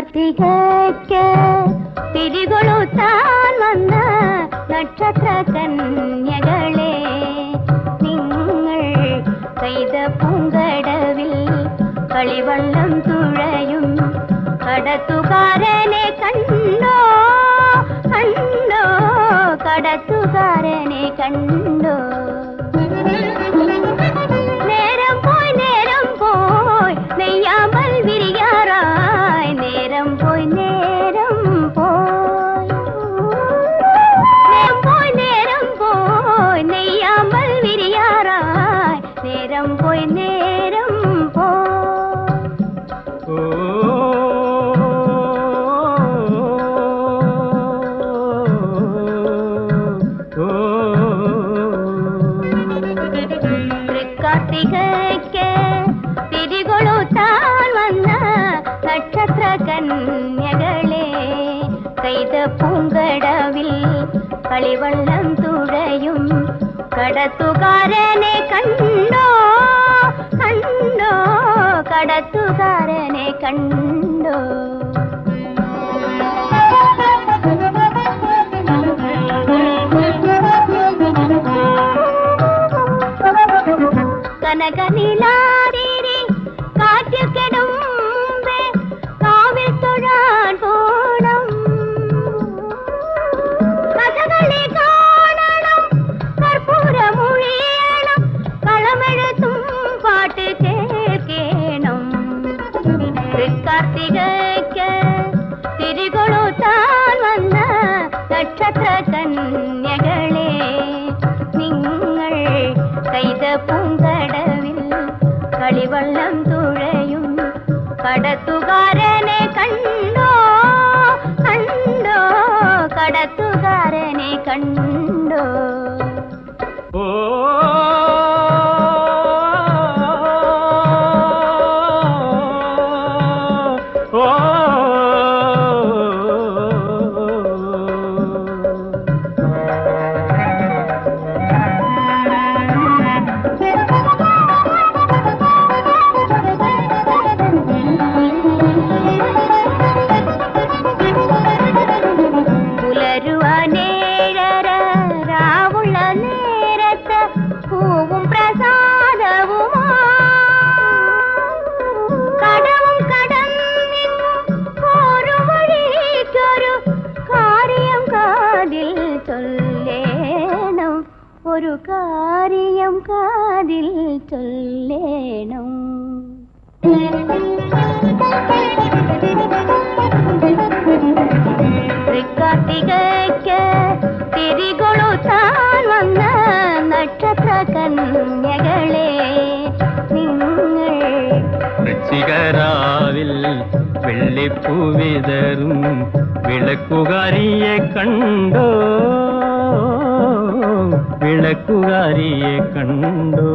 കാർത്തികയ്ക്ക് തിരികൊളുത്താൻ വന്ന നക്ഷത്ര കന്യകളെ, നിങ്ങൾ പെയ്ത പൂങ്കടവിൽ കളിവള്ളം തുഴയും കടത്തുകാരനെ കണ്ടോ കണ്ടോ, കടത്തുകാരനെ കണ്ടോ. നേരം പോയി നെയ്യാമ്പൽ വിരിയാറായി, നേരം പോയി നെയ്യാമ്പൽ വിരിയാറായി, നേരം പോയി കാർത്തികയ്ക്ക് തിരികൊളുത്താൻ വന്ന നക്ഷത്ര കന്യകളെ, പെയ്ത പൂങ്കടവിൽ കളിവള്ളം തുഴയും കടത്തുകാരനെ കണ്ടോ കണ്ടോ, കടത്തുകാരനെ കണ്ടോ. കനകനിലാതിരി കാറ്റിൽ കെടുമ്പേ കാവിൽ തൊഴാൻ പോണം, കഥകളി കാണണം, കർപ്പൂരമൊഴിയണം, കളമെഴുത്തും പാട്ട് കേൾക്കണം. കാർത്തികയ്ക്ക് തിരികൊളുത്താൻ വന്ന നക്ഷത്ര കന്യകളെ, നിങ്ങൾ പെയ്ത പൂങ്കടവിൽ കളിവള്ളം തുഴയും കടത്തുകാരനെ കണ്ടോ കണ്ടോ, കടത്തുകാരനെ കണ്ടോ. പൂവും പ്രസാദവുമാ കടവും കടന്നിങ്ങും പോരും വഴിക്കൊരു കാര്യം കാതിൽ ചൊല്ലേണം, ഒരു കാര്യം കാതിൽ ചൊല്ലേണം. കാർത്തികയ്ക്ക് തിരികൊളുത്താൻ വന്ന നക്ഷത്ര കന്യകളെ, നിങ്ങൾ വൃശ്ചികരാവിൽ വെള്ളിപ്പൂവിതറും വിളക്കുകാരിയെ കണ്ടോ, വിളക്കുകാരിയെ കണ്ടോ.